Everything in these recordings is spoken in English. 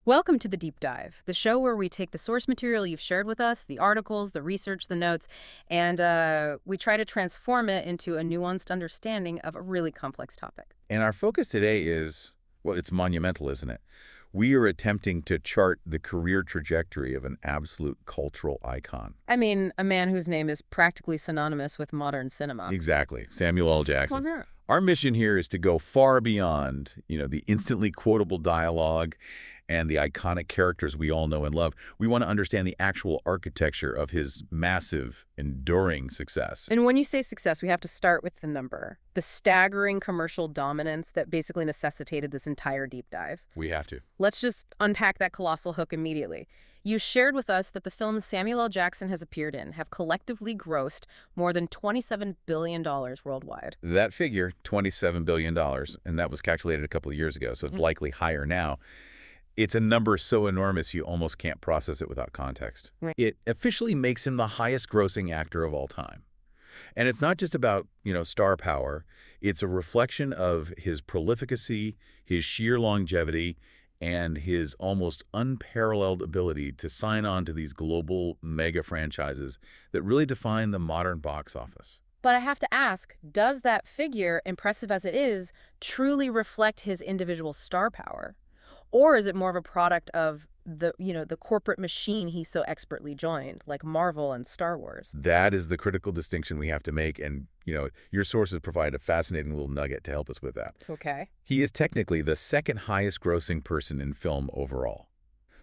Welcome to the Deep Dive, the show where we take the source material you've shared with us, the articles, the research, the notes, and we try to transform it into a nuanced understanding of a really complex topic. And our focus today is, well, it's monumental, isn't it? We are attempting to chart the career trajectory of an absolute cultural icon. I mean, a man whose name is practically synonymous with modern cinema. Exactly. Samuel L. Jackson. Well, Our mission here is to go far beyond, the instantly quotable dialogue and the iconic characters we all know and love. We want to understand the actual architecture of his massive, enduring success. And when you say success, we have to start with the number, the staggering commercial dominance that basically necessitated this entire deep dive. We have to. Let's just unpack that colossal hook immediately. You shared with us that the films Samuel L. Jackson has appeared in have collectively grossed more than $27 billion worldwide. That figure, $27 billion, and that was calculated a couple of years ago, so it's likely higher now. It's a number so enormous you almost can't process it without context. Right. It officially makes him the highest-grossing actor of all time. And it's not just about, star power. It's a reflection of his prolificacy, his sheer longevity, and his almost unparalleled ability to sign on to these global mega franchises that really define the modern box office. But I have to ask, does that figure, impressive as it is, truly reflect his individual star power? Or is it more of a product of the corporate machine he so expertly joined, like Marvel and Star Wars? That is the critical distinction we have to make, and, your sources provide a fascinating little nugget to help us with that. Okay. He is technically the second highest grossing person in film overall.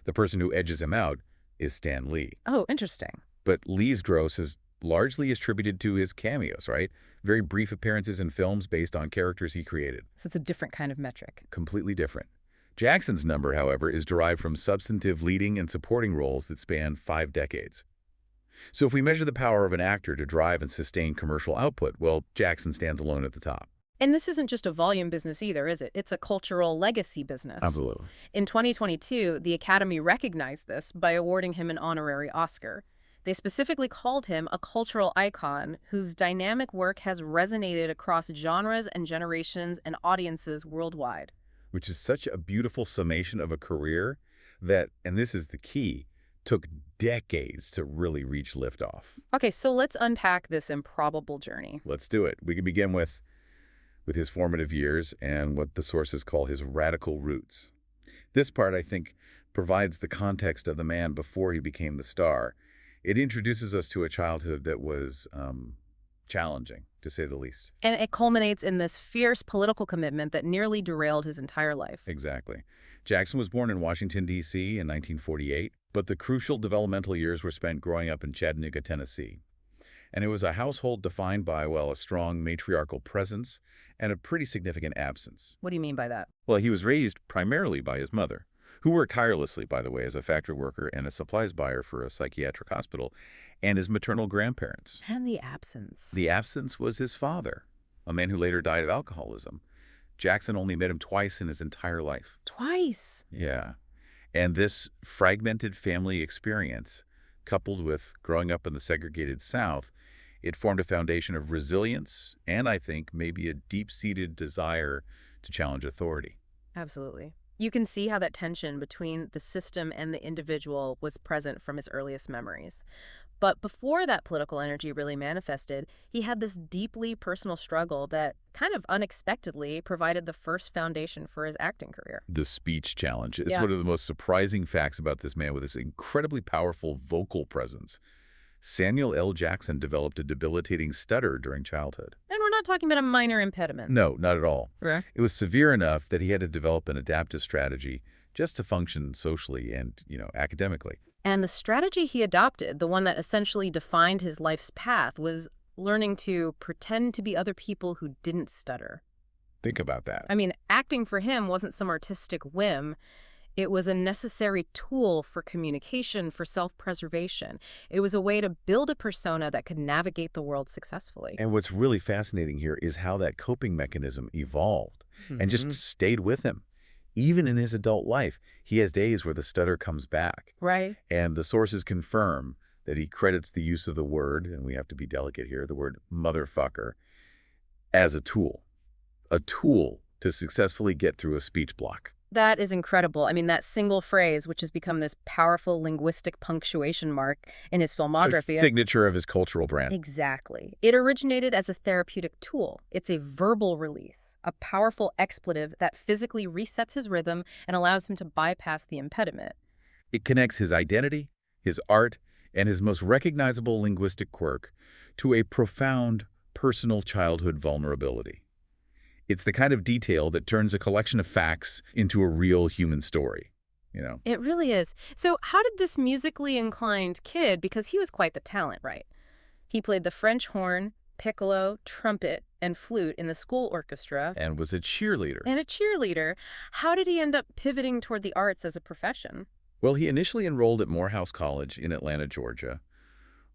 The person who edges him out is Stan Lee. Oh, interesting. But Lee's gross is largely attributed to his cameos, right? Very brief appearances in films based on characters he created. So it's a different kind of metric. Completely different. Jackson's number, however, is derived from substantive leading and supporting roles that span 5 decades. So if we measure the power of an actor to drive and sustain commercial output, well, Jackson stands alone at the top. And this isn't just a volume business either, is it? It's a cultural legacy business. Absolutely. In 2022, the Academy recognized this by awarding him an honorary Oscar. They specifically called him a cultural icon whose dynamic work has resonated across genres and generations and audiences worldwide. Which is such a beautiful summation of a career that, and this is the key, took decades to really reach liftoff. Okay, so let's unpack this improbable journey. Let's do it. We can begin with his formative years and what the sources call his radical roots. This part, I think, provides the context of the man before he became the star. It introduces us to a childhood that was challenging, to say the least. And it culminates in this fierce political commitment that nearly derailed his entire life. Exactly. Jackson was born in Washington, D.C. in 1948, but the crucial developmental years were spent growing up in Chattanooga, Tennessee. And it was a household defined by, well, a strong matriarchal presence and a pretty significant absence. What do you mean by that? Well, he was raised primarily by his mother, who worked tirelessly, by the way, as a factory worker and a supplies buyer for a psychiatric hospital, and his maternal grandparents. And the absence. The absence was his father, a man who later died of alcoholism. Jackson only met him twice in his entire life. Twice? Yeah. And this fragmented family experience, coupled with growing up in the segregated South, it formed a foundation of resilience and, I think, maybe a deep-seated desire to challenge authority. Absolutely. You can see how that tension between the system and the individual was present from his earliest memories. But before that political energy really manifested, he had this deeply personal struggle that kind of unexpectedly provided the first foundation for his acting career. The speech challenge is Yeah. one of the most surprising facts about this man with this incredibly powerful vocal presence. Samuel L. Jackson developed a debilitating stutter during childhood. And we're not talking about a minor impediment. No, not at all. Right. It was severe enough that he had to develop an adaptive strategy just to function socially and, academically. And the strategy he adopted, the one that essentially defined his life's path, was learning to pretend to be other people who didn't stutter. Think about that. I mean, acting for him wasn't some artistic whim. It was a necessary tool for communication, for self-preservation. It was a way to build a persona that could navigate the world successfully. And what's really fascinating here is how that coping mechanism evolved and just stayed with him. Even in his adult life, he has days where the stutter comes back. Right. And the sources confirm that he credits the use of the word, and we have to be delicate here, the word motherfucker, as a tool to successfully get through a speech block. That is incredible. I mean, that single phrase, which has become this powerful linguistic punctuation mark in his A filmography. signature of his cultural brand. Exactly. It originated as a therapeutic tool. It's a verbal release, a powerful expletive that physically resets his rhythm and allows him to bypass the impediment. It connects his identity, his art, and his most recognizable linguistic quirk to a profound personal childhood vulnerability. It's the kind of detail that turns a collection of facts into a real human story, you know? It really is. So how did this musically inclined kid, because he was quite the talent, right? He played the French horn, piccolo, trumpet, and flute in the school orchestra, And was a cheerleader. and a cheerleader. How did he end up pivoting toward the arts as a profession? Well, he initially enrolled at Morehouse College in Atlanta, Georgia,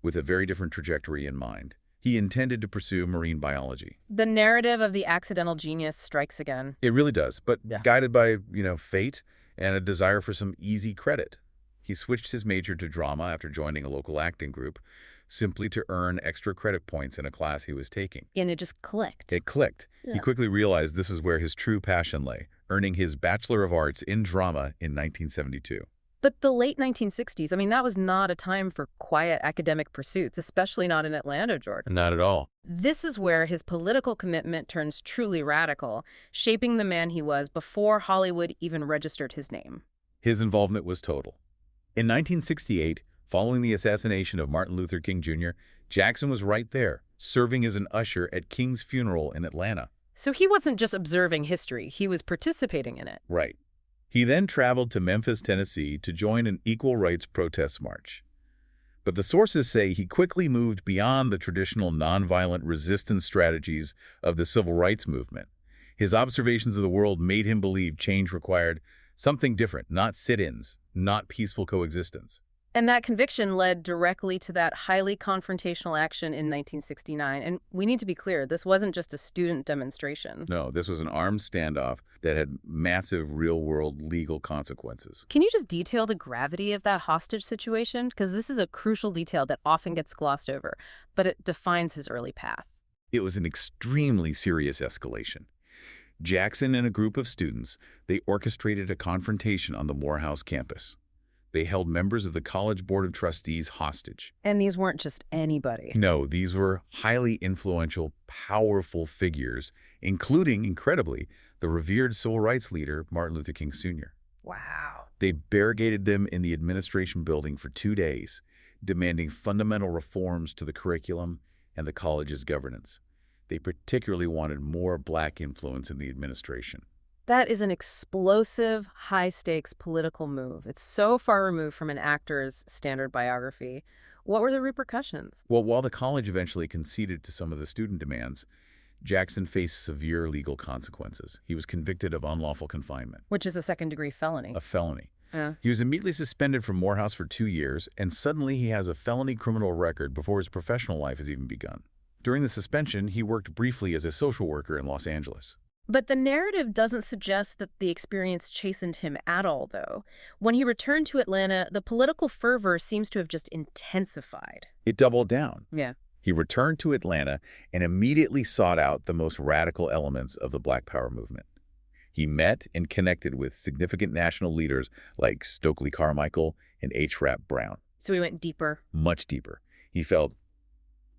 with a very different trajectory in mind. He intended to pursue marine biology. The narrative of the accidental genius strikes again. It really does, but Yeah. guided by, fate and a desire for some easy credit. He switched his major to drama after joining a local acting group, simply to earn extra credit points in a class he was taking. And it just clicked. It clicked. He Yeah. quickly realized this is where his true passion lay, earning his Bachelor of Arts in Drama in 1972. But the late 1960s, I mean, that was not a time for quiet academic pursuits, especially not in Atlanta, Georgia. Not at all. This is where his political commitment turns truly radical, shaping the man he was before Hollywood even registered his name. His involvement was total. In 1968, following the assassination of Martin Luther King Jr., Jackson was right there, serving as an usher at King's funeral in Atlanta. So he wasn't just observing history, he was participating in it. Right. He then traveled to Memphis, Tennessee to join an equal rights protest march. But the sources say he quickly moved beyond the traditional nonviolent resistance strategies of the civil rights movement. His observations of the world made him believe change required something different, not sit-ins, not peaceful coexistence. And that conviction led directly to that highly confrontational action in 1969. And we need to be clear, this wasn't just a student demonstration. No, this was an armed standoff that had massive real-world legal consequences. Can you just detail the gravity of that hostage situation? Because this is a crucial detail that often gets glossed over, but it defines his early path. It was an extremely serious escalation. Jackson and a group of students, they orchestrated a confrontation on the Morehouse campus. They held members of the College Board of Trustees hostage. And these weren't just anybody. No, these were highly influential, powerful figures, including, incredibly, the revered civil rights leader, Martin Luther King Sr. Wow. They barricaded them in the administration building for 2 days, demanding fundamental reforms to the curriculum and the college's governance. They particularly wanted more black influence in the administration. That is an explosive, high-stakes political move. It's so far removed from an actor's standard biography. What were the repercussions? Well, while the college eventually conceded to some of the student demands, Jackson faced severe legal consequences. He was convicted of unlawful confinement, Which is a second-degree felony. a felony. Yeah. He was immediately suspended from Morehouse for 2 years, and suddenly he has a felony criminal record before his professional life has even begun. During the suspension, he worked briefly as a social worker in Los Angeles. But the narrative doesn't suggest that the experience chastened him at all, though. When he returned to Atlanta, the political fervor seems to have just intensified. It doubled down. Yeah. He returned to Atlanta and immediately sought out the most radical elements of the Black Power movement. He met and connected with significant national leaders like Stokely Carmichael and H. Rap Brown. So he went deeper. Much deeper. He felt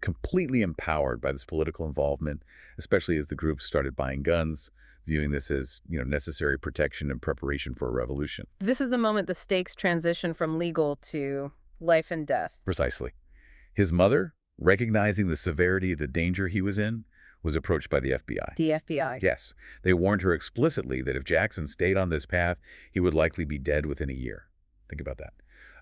completely empowered by this political involvement, especially as the group started buying guns, viewing this as, necessary protection and preparation for a revolution. This is the moment the stakes transition from legal to life and death. Precisely. His mother, recognizing the severity of the danger he was in, was approached by the FBI. The FBI. Yes, they warned her explicitly that if Jackson stayed on this path, he would likely be dead within a year. Think about that.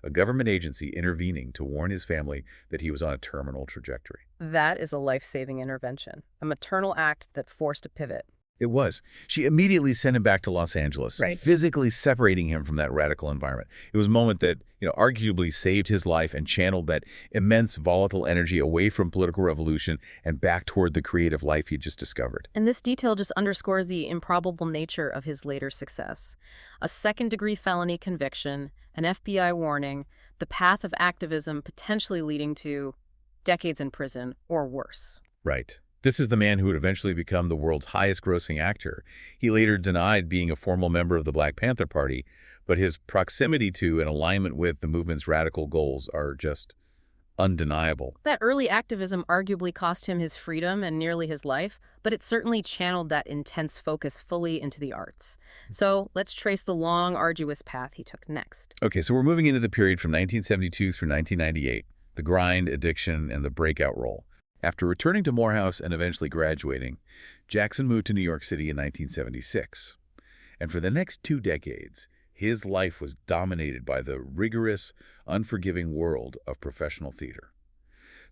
A government agency intervening to warn his family that he was on a terminal trajectory. That is a life-saving intervention, a maternal act that forced a pivot. It was. She immediately sent him back to Los Angeles, Right. physically separating him from that radical environment. It was a moment that, arguably saved his life and channeled that immense volatile energy away from political revolution and back toward the creative life he'd just discovered. And this detail just underscores the improbable nature of his later success. A second-degree felony conviction, an FBI warning, the path of activism potentially leading to decades in prison or worse. Right. This is the man who would eventually become the world's highest-grossing actor. He later denied being a formal member of the Black Panther Party, but his proximity to and alignment with the movement's radical goals are just undeniable. That early activism arguably cost him his freedom and nearly his life, but it certainly channeled that intense focus fully into the arts. So let's trace the long, arduous path he took next. Okay, so we're moving into the period from 1972 through 1998, the grind, addiction, and the breakout role. After returning to Morehouse and eventually graduating, Jackson moved to New York City in 1976. And for the next 2 decades, his life was dominated by the rigorous, unforgiving world of professional theater.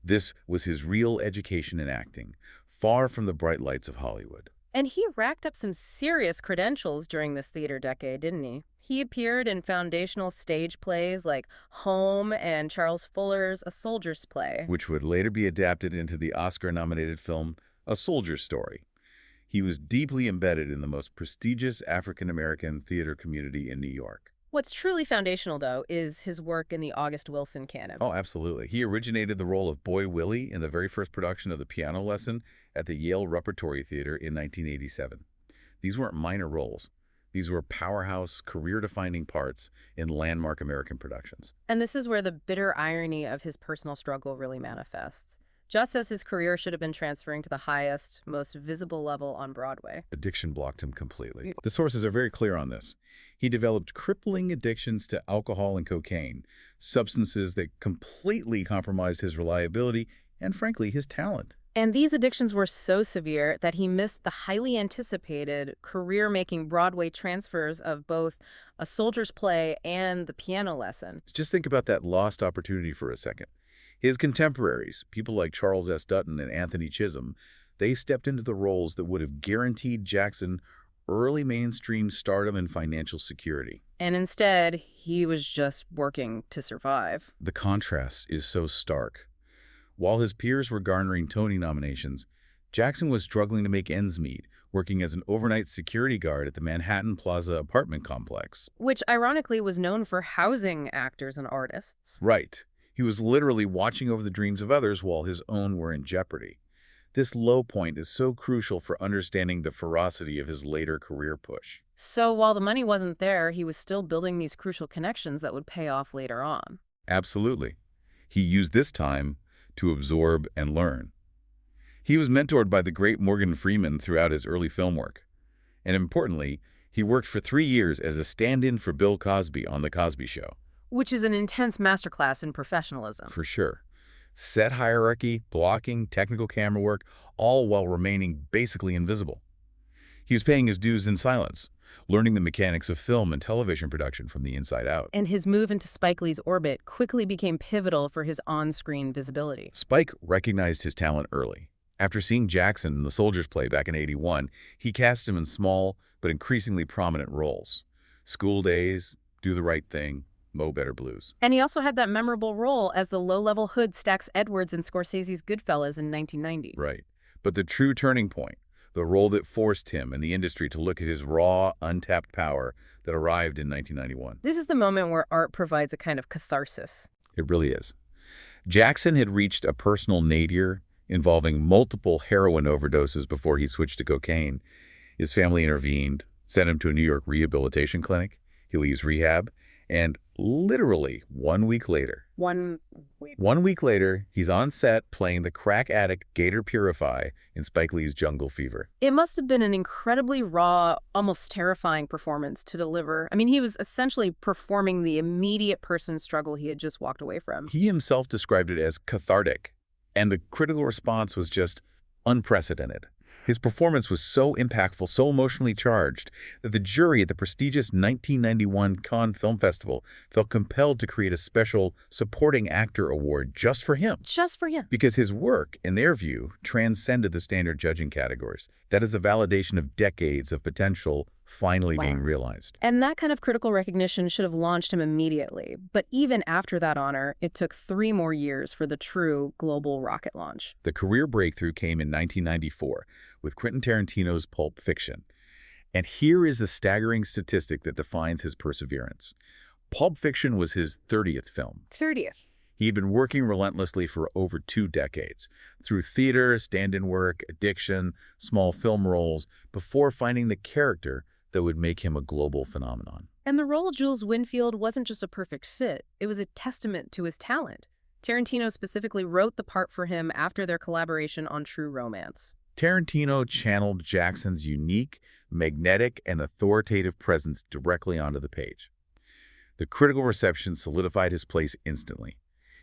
This was his real education in acting, far from the bright lights of Hollywood. And he racked up some serious credentials during this theater decade, didn't he? He appeared in foundational stage plays like Home and Charles Fuller's A Soldier's Play. Which would later be adapted into the Oscar-nominated film A Soldier's Story. He was deeply embedded in the most prestigious African-American theater community in New York. What's truly foundational, though, is his work in the August Wilson canon. Oh, absolutely. He originated the role of Boy Willie in the very first production of The Piano Lesson at the Yale Repertory Theater in 1987. These weren't minor roles. These were powerhouse, career-defining parts in landmark American productions. And this is where the bitter irony of his personal struggle really manifests. Just as his career should have been transferring to the highest, most visible level on Broadway. Addiction blocked him completely. The sources are very clear on this. He developed crippling addictions to alcohol and cocaine, substances that completely compromised his reliability and, frankly, his talent. And these addictions were so severe that he missed the highly anticipated career-making Broadway transfers of both A Soldier's Play and The Piano Lesson. Just think about that lost opportunity for a second. His contemporaries, people like Charles S. Dutton and Anthony Chisholm, they stepped into the roles that would have guaranteed Jackson early mainstream stardom and financial security. And instead, he was just working to survive. The contrast is so stark. While his peers were garnering Tony nominations, Jackson was struggling to make ends meet, working as an overnight security guard at the Manhattan Plaza apartment complex. Which, ironically, was known for housing actors and artists. Right. He was literally watching over the dreams of others while his own were in jeopardy. This low point is so crucial for understanding the ferocity of his later career push. So while the money wasn't there, he was still building these crucial connections that would pay off later on. Absolutely. He used this time to absorb and learn. He was mentored by the great Morgan Freeman throughout his early film work. And importantly, he worked for 3 years as a stand-in for Bill Cosby on The Cosby Show. Which is an intense masterclass in professionalism. For sure. Set hierarchy, blocking, technical camera work, all while remaining basically invisible. He was paying his dues in silence, learning the mechanics of film and television production from the inside out. And his move into Spike Lee's orbit quickly became pivotal for his on-screen visibility. Spike recognized his talent early. After seeing Jackson in The Soldier's Play back in '81, he cast him in small but increasingly prominent roles. School Days, Do the Right Thing, Mo Better Blues. And he also had that memorable role as the low-level hood Stax Edwards in Scorsese's Goodfellas in 1990. Right. But the true turning point, the role that forced him and the industry to look at his raw, untapped power that arrived in 1991. This is the moment where art provides a kind of catharsis. It really is. Jackson had reached a personal nadir involving multiple heroin overdoses before he switched to cocaine. His family intervened, sent him to a New York rehabilitation clinic. He leaves rehab, and literally 1 week later, 1 week. 1 week later, he's on set playing the crack addict Gator Purify in Spike Lee's Jungle Fever. It must have been an incredibly raw, almost terrifying performance to deliver. I mean, he was essentially performing the immediate person struggle he had just walked away from. He himself described it as cathartic, and the critical response was just unprecedented. His performance was so impactful, so emotionally charged, that the jury at the prestigious 1991 Cannes Film Festival felt compelled to create a special Supporting Actor Award just for him. Just for him. Because his work, in their view, transcended the standard judging categories. That is a validation of decades of potential finally being realized. And that kind of critical recognition should have launched him immediately. But even after that honor, it took 3 more years for the true global rocket launch. The career breakthrough came in 1994 with Quentin Tarantino's Pulp Fiction. And here is the staggering statistic that defines his perseverance. Pulp Fiction was his 30th film. 30th. He had been working relentlessly for over 2 decades, through theater, stand-in work, addiction, small film roles, before finding the character that would make him a global phenomenon. And the role of Jules Winfield wasn't just a perfect fit, it was a testament to his talent. Tarantino specifically wrote the part for him after their collaboration on True Romance. Tarantino channeled Jackson's unique, magnetic, and authoritative presence directly onto the page. The critical reception solidified his place instantly.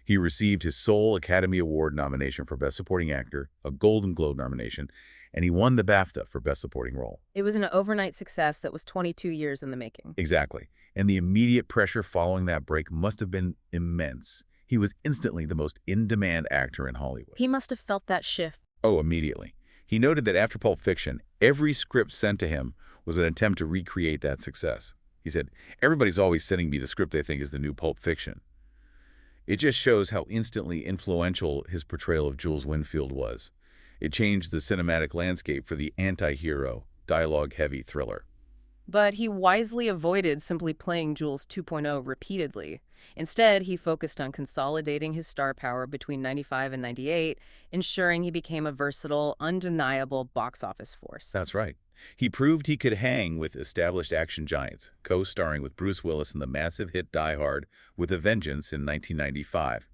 He received his sole Academy Award nomination for Best Supporting Actor, a Golden Globe nomination, and he won the BAFTA for Best Supporting Role. It was an overnight success that was 22 years in the making. Exactly. And the immediate pressure following that break must have been immense. He was instantly the most in-demand actor in Hollywood. He must have felt that shift. Oh, immediately. He noted that after Pulp Fiction, every script sent to him was an attempt to recreate that success. He said, "Everybody's always sending me the script they think is the new Pulp Fiction." It just shows how instantly influential his portrayal of Jules Winfield was. It changed the cinematic landscape for the anti-hero, dialogue-heavy thriller. But he wisely avoided simply playing Jules 2.0 repeatedly. Instead, he focused on consolidating his star power between 95 and 98, ensuring he became a versatile, undeniable box office force. That's right. He proved he could hang with established action giants, co-starring with Bruce Willis in the massive hit Die Hard with a Vengeance in 1995.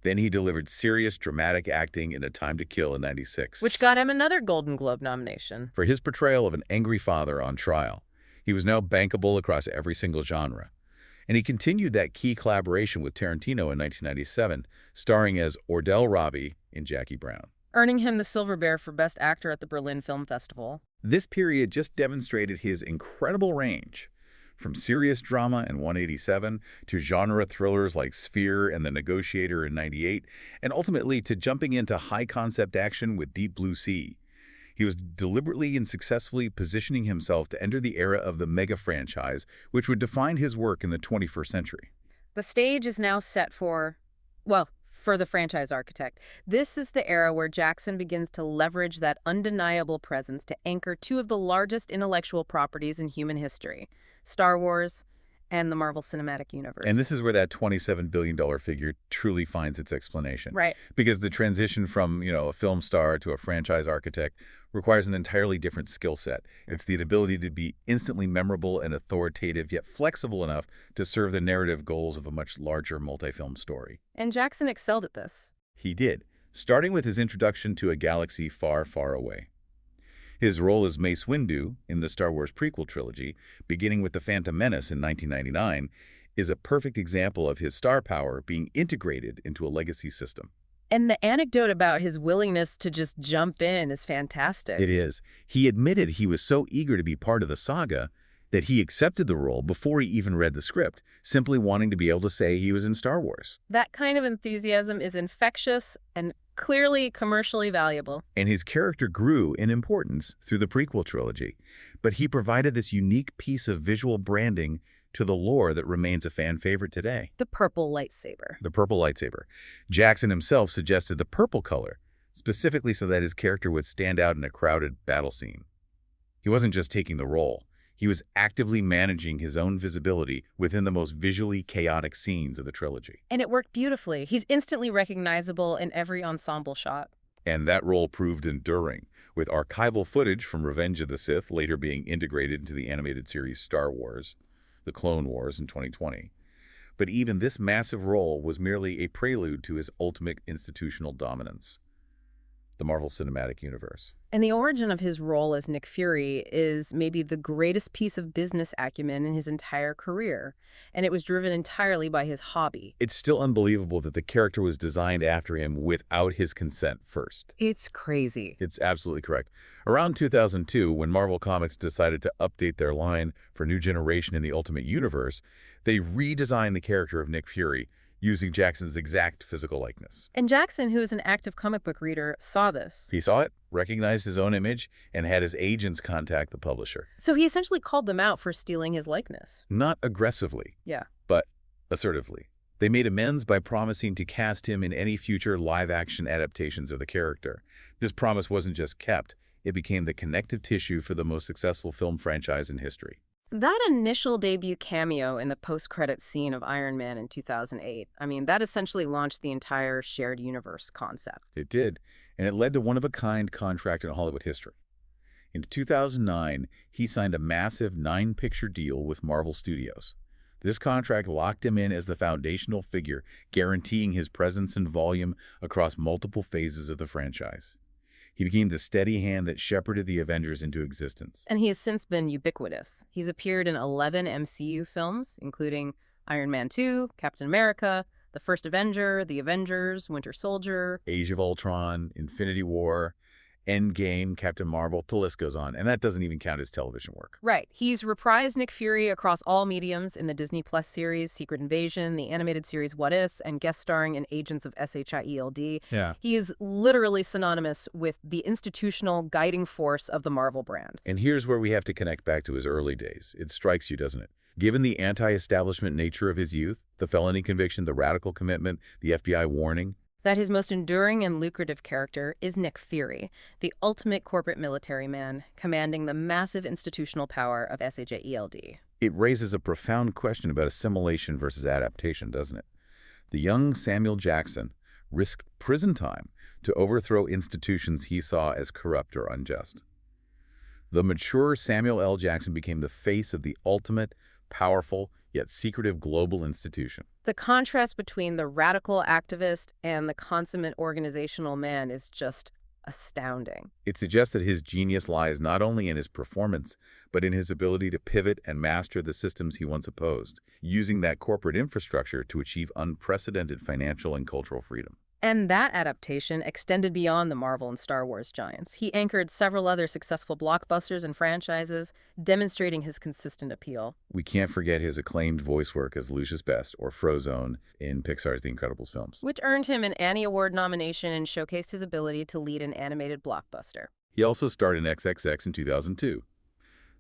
Then he delivered serious, dramatic acting in A Time to Kill in 96. Which got him another Golden Globe nomination. For his portrayal of an angry father on trial. He was now bankable across every single genre. And he continued that key collaboration with Tarantino in 1997, starring as Ordell Robbie in Jackie Brown, Earning him the Silver Bear for Best Actor at the Berlin Film Festival. This period just demonstrated his incredible range, from serious drama in 187 to genre thrillers like Sphere and The Negotiator in 98, and ultimately to jumping into high-concept action with Deep Blue Sea. He was deliberately and successfully positioning himself to enter the era of the mega franchise, which would define his work in the 21st century. The stage is now set for, well, for the franchise architect. This is the era where Jackson begins to leverage that undeniable presence to anchor two of the largest intellectual properties in human history, Star Wars and the Marvel Cinematic Universe. And this is where that $27 billion figure truly finds its explanation. Right. Because the transition from, a film star to a franchise architect requires an entirely different skill set. It's the ability to be instantly memorable and authoritative, yet flexible enough to serve the narrative goals of a much larger multi-film story. And Jackson excelled at this. He did, starting with his introduction to a galaxy far, far away. His role as Mace Windu in the Star Wars prequel trilogy, beginning with The Phantom Menace in 1999, is a perfect example of his star power being integrated into a legacy system. And the anecdote about his willingness to just jump in is fantastic. It is. He admitted he was so eager to be part of the saga that he accepted the role before he even read the script, simply wanting to be able to say he was in Star Wars. That kind of enthusiasm is infectious and clearly commercially valuable. And his character grew in importance through the prequel trilogy, but he provided this unique piece of visual branding to the lore that remains a fan favorite today. The purple lightsaber. The purple lightsaber. Jackson himself suggested the purple color, specifically so that his character would stand out in a crowded battle scene. He wasn't just taking the role. He was actively managing his own visibility within the most visually chaotic scenes of the trilogy. And it worked beautifully. He's instantly recognizable in every ensemble shot. And that role proved enduring, with archival footage from Revenge of the Sith later being integrated into the animated series Star Wars, The Clone Wars in 2020. But even this massive role was merely a prelude to his ultimate institutional dominance, the Marvel Cinematic Universe. And the origin of his role as Nick Fury is maybe the greatest piece of business acumen in his entire career, and it was driven entirely by his hobby. It's still unbelievable that the character was designed after him without his consent first. It's crazy. It's absolutely correct. Around 2002, when Marvel Comics decided to update their line for New Generation in the Ultimate Universe, they redesigned the character of Nick Fury, using Jackson's exact physical likeness. And Jackson, who is an active comic book reader, saw this. He saw it, recognized his own image, and had his agents contact the publisher. So he essentially called them out for stealing his likeness. Not aggressively, Yeah. but assertively. They made amends by promising to cast him in any future live-action adaptations of the character. This promise wasn't just kept, it became the connective tissue for the most successful film franchise in history. That initial debut cameo in the post-credits scene of Iron Man in 2008, I mean, that essentially launched the entire shared universe concept. It did, and it led to one-of-a-kind contract in Hollywood history. In 2009, he signed a massive 9-picture deal with Marvel Studios. This contract locked him in as the foundational figure, guaranteeing his presence and volume across multiple phases of the franchise. He became the steady hand that shepherded the Avengers into existence. And he has since been ubiquitous. He's appeared in 11 MCU films, including Iron Man 2, Captain America, The First Avenger, The Avengers, Winter Soldier. Age of Ultron, Infinity War, Endgame, Captain Marvel, the list goes on. And that doesn't even count his television work. Right. He's reprised Nick Fury across all mediums in the Disney Plus series Secret Invasion, the animated series What If, and guest starring in Agents of SHIELD. Yeah. He is literally synonymous with the institutional guiding force of the Marvel brand. And here's where we have to connect back to his early days. It strikes you, doesn't it? Given the anti-establishment nature of his youth, the felony conviction, the radical commitment, the FBI warning, That his most enduring and lucrative character is Nick Fury, the ultimate corporate military man, commanding the massive institutional power of SHIELD. it raises a profound question about assimilation versus adaptation, doesn't it? The young Samuel Jackson risked prison time to overthrow institutions he saw as corrupt or unjust. The mature Samuel L. Jackson became the face of the ultimate, powerful, yet secretive global institution. The contrast between the radical activist and the consummate organizational man is just astounding. It suggests that his genius lies not only in his performance, but in his ability to pivot and master the systems he once opposed, using that corporate infrastructure to achieve unprecedented financial and cultural freedom. And that adaptation extended beyond the Marvel and Star Wars giants. He anchored several other successful blockbusters and franchises, demonstrating his consistent appeal. We can't forget his acclaimed voice work as Lucius Best, or Frozone, in Pixar's The Incredibles films. Which earned him an Annie Award nomination and showcased his ability to lead an animated blockbuster. He also starred in XXX in 2002.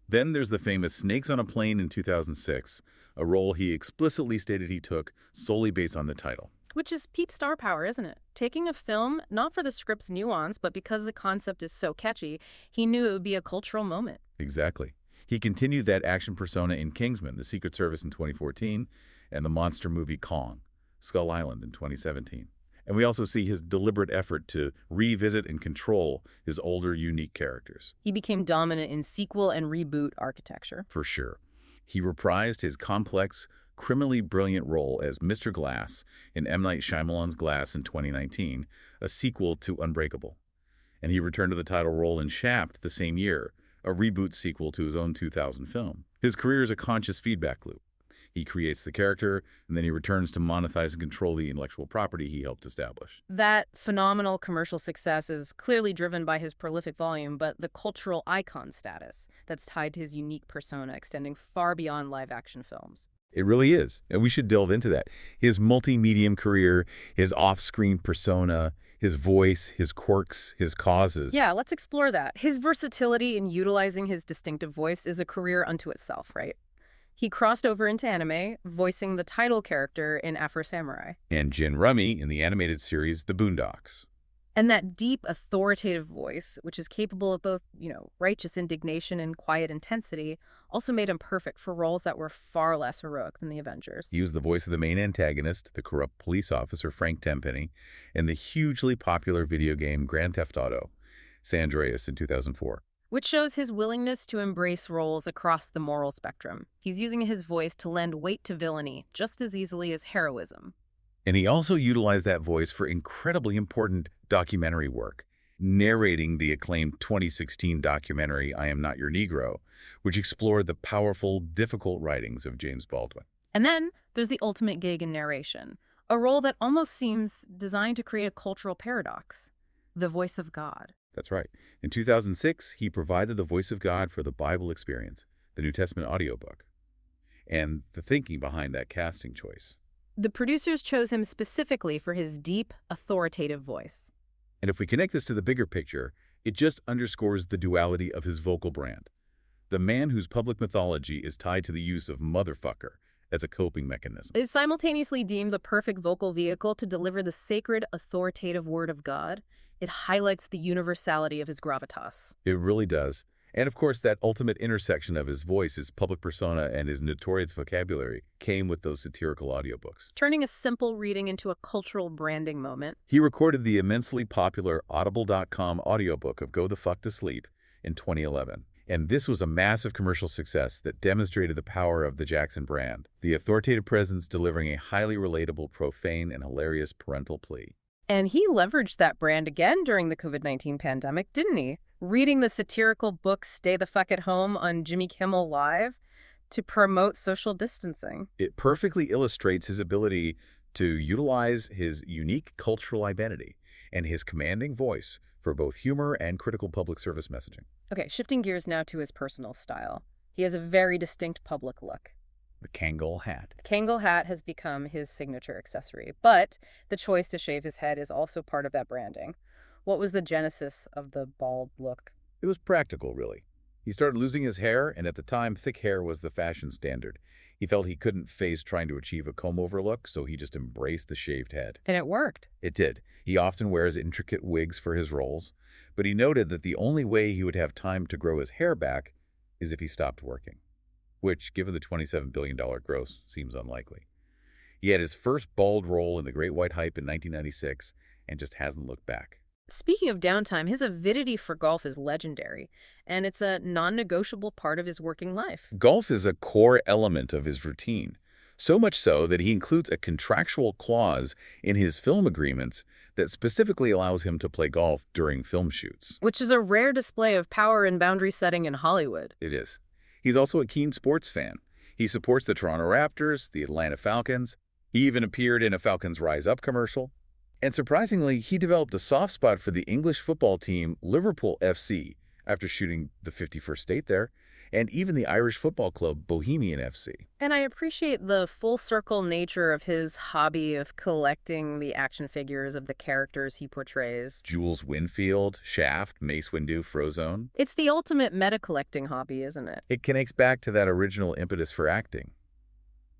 Then there's the famous Snakes on a Plane in 2006, a role he explicitly stated he took solely based on the title. Which is peep star power, isn't it? Taking a film, not for the script's nuance, but because the concept is so catchy, he knew it would be a cultural moment. Exactly. He continued that action persona in Kingsman, The Secret Service in 2014, and the monster movie Kong, Skull Island in 2017. And we also see his deliberate effort to revisit and control his older, unique characters. He became dominant in sequel and reboot architecture. For sure. He reprised his complex, criminally brilliant role as Mr. Glass in M. Night Shyamalan's Glass in 2019, a sequel to Unbreakable. And he returned to the title role in Shaft the same year, a reboot sequel to his own 2000 film. His career is a conscious feedback loop. He creates the character, and then he returns to monetize and control the intellectual property he helped establish. That phenomenal commercial success is clearly driven by his prolific volume, but the cultural icon status that's tied to his unique persona extending far beyond live-action films. It really is, and we should delve into that. His multi-medium career, his off-screen persona, his voice, his quirks, his causes. Yeah, let's explore that. His versatility in utilizing his distinctive voice is a career unto itself, right? He crossed over into anime, voicing the title character in Afro Samurai. And Jin Rummy in the animated series The Boondocks. And that deep, authoritative voice, which is capable of both, righteous indignation and quiet intensity, also made him perfect for roles that were far less heroic than the Avengers. He was the voice of the main antagonist, the corrupt police officer Frank Tenpenny, in the hugely popular video game Grand Theft Auto, San Andreas in 2004. Which shows his willingness to embrace roles across the moral spectrum. He's using his voice to lend weight to villainy just as easily as heroism. And he also utilized that voice for incredibly important documentary work, narrating the acclaimed 2016 documentary I Am Not Your Negro, which explored the powerful, difficult writings of James Baldwin. And then there's the ultimate gig in narration, a role that almost seems designed to create a cultural paradox, the voice of God. That's right. In 2006, he provided the voice of God for the Bible Experience, the New Testament audiobook, and the thinking behind that casting choice. The producers chose him specifically for his deep, authoritative voice. And if we connect this to the bigger picture, it just underscores the duality of his vocal brand. The man whose public mythology is tied to the use of motherfucker as a coping mechanism Is simultaneously deemed the perfect vocal vehicle to deliver the sacred, authoritative word of God. It highlights the universality of his gravitas. It really does. And of course, that ultimate intersection of his voice, his public persona, and his notorious vocabulary came with those satirical audiobooks. Turning a simple reading into a cultural branding moment. He recorded the immensely popular Audible.com audiobook of Go the Fuck to Sleep in 2011. And this was a massive commercial success that demonstrated the power of the Jackson brand, the authoritative presence delivering a highly relatable, profane, and hilarious parental plea. And he leveraged that brand again during the COVID-19 pandemic, didn't he? Reading the satirical book Stay the Fuck at Home on Jimmy Kimmel Live to promote social distancing. It perfectly illustrates his ability to utilize his unique cultural identity and his commanding voice for both humor and critical public service messaging. Okay, shifting gears now to his personal style. He has a very distinct public look. The Kangol hat. The Kangol hat has become his signature accessory, but the choice to shave his head is also part of that branding. What was the genesis of the bald look? It was practical, really. He started losing his hair, and at the time, thick hair was the fashion standard. He felt he couldn't face trying to achieve a comb-over look, so he just embraced the shaved head. And it worked. It did. He often wears intricate wigs for his roles, but he noted that the only way he would have time to grow his hair back is if he stopped working, which, given the $27 billion gross, seems unlikely. He had his first bald role in The Great White Hype in 1996 and just hasn't looked back. Speaking of downtime, his avidity for golf is legendary, and it's a non-negotiable part of his working life. Golf is a core element of his routine, so much so that he includes a contractual clause in his film agreements that specifically allows him to play golf during film shoots. Which is a rare display of power and boundary setting in Hollywood. It is. He's also a keen sports fan. He supports the Toronto Raptors, the Atlanta Falcons. He even appeared in a Falcons Rise Up commercial. And surprisingly, he developed a soft spot for the English football team Liverpool FC after shooting the 51st State there, and even the Irish football club Bohemian FC. And I appreciate the full-circle nature of his hobby of collecting the action figures of the characters he portrays. Jules Winfield, Shaft, Mace Windu, Frozone. It's the ultimate meta-collecting hobby, isn't it? It connects back to that original impetus for acting,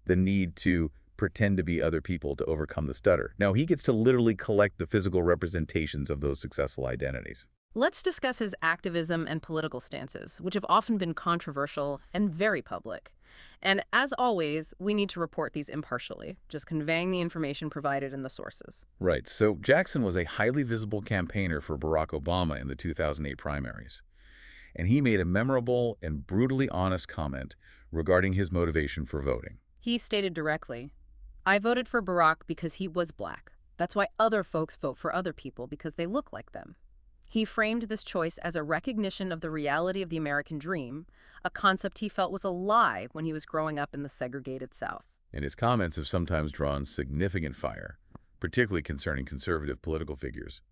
the need to pretend to be other people to overcome the stutter. Now, he gets to literally collect the physical representations of those successful identities. Let's discuss his activism and political stances, which have often been controversial and very public. And as always, we need to report these impartially, just conveying the information provided in the sources. Right. So Jackson was a highly visible campaigner for Barack Obama in the 2008 primaries. And he made a memorable and brutally honest comment regarding his motivation for voting. He stated directly, "I voted for Barack because he was black. That's why other folks vote for other people, because they look like them." He framed this choice as a recognition of the reality of the American dream, a concept he felt was a lie when he was growing up in the segregated South. And his comments have sometimes drawn significant fire, particularly concerning conservative political figures.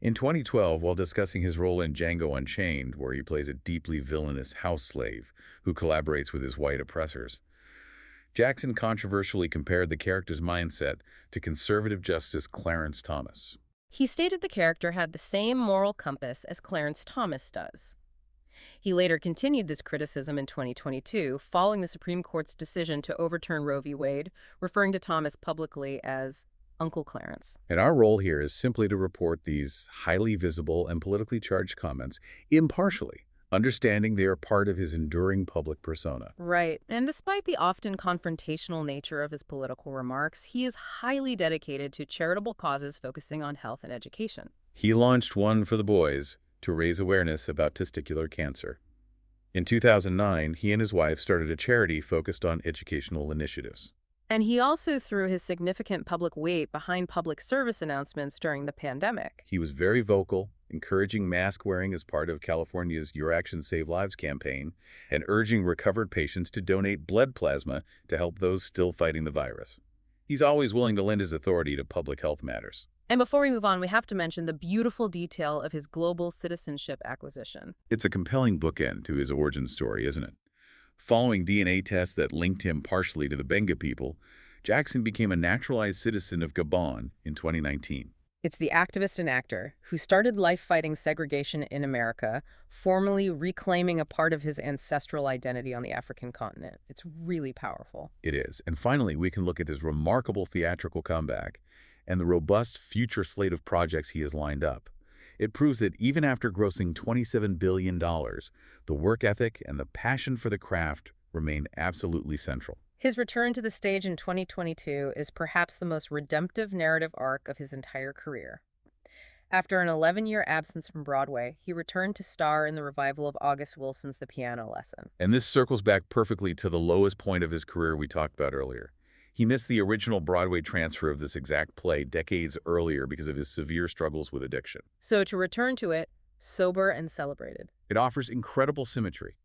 In 2012, while discussing his role in Django Unchained, where he plays a deeply villainous house slave who collaborates with his white oppressors, Jackson controversially compared the character's mindset to conservative Justice Clarence Thomas. He stated the character had the same moral compass as Clarence Thomas does. He later continued this criticism in 2022, following the Supreme Court's decision to overturn Roe v. Wade, referring to Thomas publicly as Uncle Clarence. And our role here is simply to report these highly visible and politically charged comments impartially, understanding they are part of his enduring public persona. Right. And despite the often confrontational nature of his political remarks, he is highly dedicated to charitable causes focusing on health and education. He launched One for the Boys to raise awareness about testicular cancer. In 2009, he and his wife started a charity focused on educational initiatives. And he also threw his significant public weight behind public service announcements during the pandemic. He was very vocal, encouraging mask wearing as part of California's Your Actions Save Lives campaign, and urging recovered patients to donate blood plasma to help those still fighting the virus. He's always willing to lend his authority to public health matters. And before we move on, we have to mention the beautiful detail of his global citizenship acquisition. It's a compelling bookend to his origin story, isn't it? Following DNA tests that linked him partially to the Benga people, Jackson became a naturalized citizen of Gabon in 2019. It's the activist and actor who started life fighting segregation in America, formally reclaiming a part of his ancestral identity on the African continent. It's really powerful. It is. And finally, we can look at his remarkable theatrical comeback and the robust future slate of projects he has lined up. It proves that even after grossing $27 billion, the work ethic and the passion for the craft remain absolutely central. His return to the stage in 2022 is perhaps the most redemptive narrative arc of his entire career. After an 11-year absence from Broadway, he returned to star in the revival of August Wilson's The Piano Lesson. And this circles back perfectly to the lowest point of his career we talked about earlier. He missed the original Broadway transfer of this exact play decades earlier because of his severe struggles with addiction. So to return to it, sober and celebrated. It offers incredible symmetry,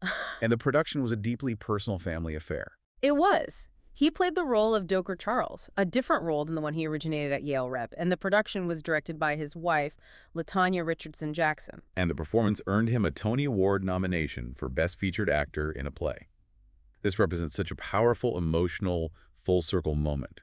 and the production was a deeply personal family affair. It was. He played the role of Doker Charles, a different role than the one he originated at Yale Rep, and the production was directed by his wife, LaTanya Richardson Jackson. And the performance earned him a Tony Award nomination for Best Featured Actor in a Play. This represents such a powerful, emotional, full-circle moment.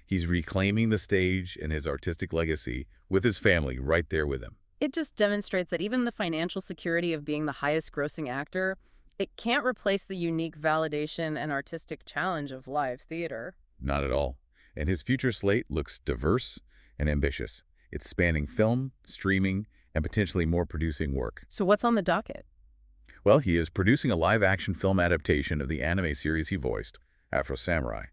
He's reclaiming the stage and his artistic legacy with his family right there with him. It just demonstrates that even the financial security of being the highest-grossing actor, it can't replace the unique validation and artistic challenge of live theater. Not at all. And his future slate looks diverse and ambitious. It's spanning film, streaming, and potentially more producing work. So what's on the docket? Well, he is producing a live-action film adaptation of the anime series he voiced, Afro Samurai.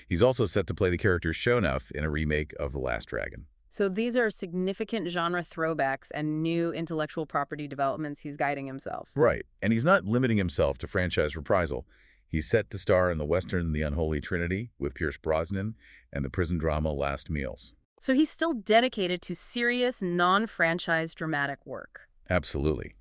He's also set to play the character Shonuff in a remake of The Last Dragon. So these are significant genre throwbacks and new intellectual property developments he's guiding himself. Right, and he's not limiting himself to franchise reprisal. He's set to star in the Western The Unholy Trinity with Pierce Brosnan and the prison drama Last Meals. So he's still dedicated to serious, non-franchise dramatic work. Absolutely.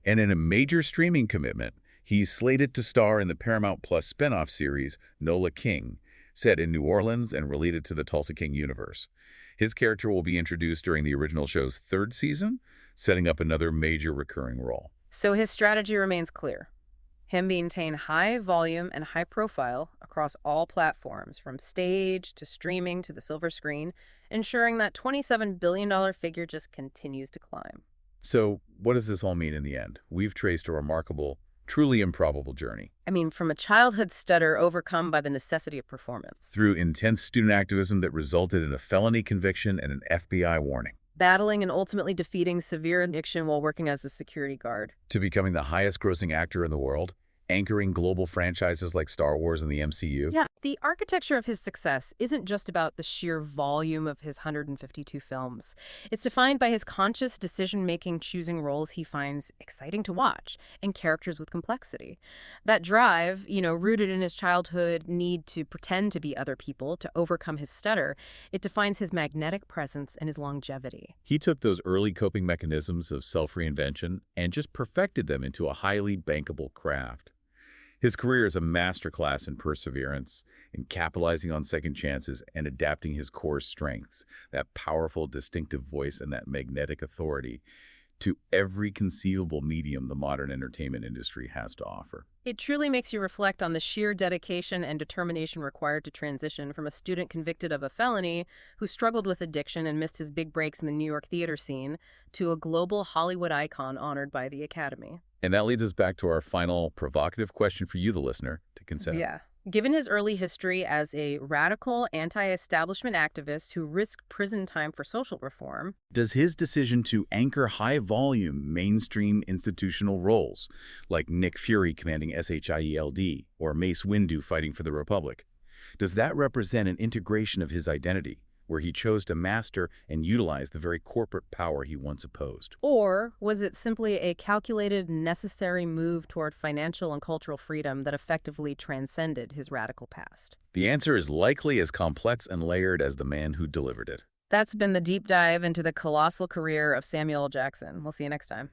And in a major streaming commitment, he's slated to star in the Paramount Plus spinoff series Nola King, set in New Orleans and related to the Tulsa King universe. His character will be introduced during the original show's third season, setting up another major recurring role. So his strategy remains clear. Him maintain high volume and high profile across all platforms, from stage to streaming to the silver screen, ensuring that $27 billion figure just continues to climb. So what does this all mean in the end? We've traced a remarkable, truly improbable journey. I mean, from a childhood stutter overcome by the necessity of performance, Through intense student activism that resulted in a felony conviction and an FBI warning, battling and ultimately defeating severe addiction while working as a security guard, to becoming the highest-grossing actor in the world, anchoring global franchises like Star Wars and the MCU. Yeah, the architecture of his success isn't just about the sheer volume of his 152 films. It's defined by his conscious decision-making, choosing roles he finds exciting to watch and characters with complexity. That drive, rooted in his childhood need to pretend to be other people, to overcome his stutter, it defines his magnetic presence and his longevity. He took those early coping mechanisms of self-reinvention and just perfected them into a highly bankable craft. His career is a masterclass in perseverance, in capitalizing on second chances and adapting his core strengths, that powerful, distinctive voice and that magnetic authority, to every conceivable medium the modern entertainment industry has to offer. It truly makes you reflect on the sheer dedication and determination required to transition from a student convicted of a felony who struggled with addiction and missed his big breaks in the New York theater scene to a global Hollywood icon honored by the Academy. And that leads us back to our final provocative question for you, the listener, to consider. Yeah. Given his early history as a radical anti-establishment activist who risked prison time for social reform, Does his decision to anchor high-volume, mainstream institutional roles, like Nick Fury commanding SHIELD or Mace Windu fighting for the Republic, does that represent an integration of his identity, where he chose to master and utilize the very corporate power he once opposed? or was it simply a calculated, necessary move toward financial and cultural freedom that effectively transcended his radical past? The answer is likely as complex and layered as the man who delivered it. That's been the deep dive into the colossal career of Samuel L. Jackson. We'll see you next time.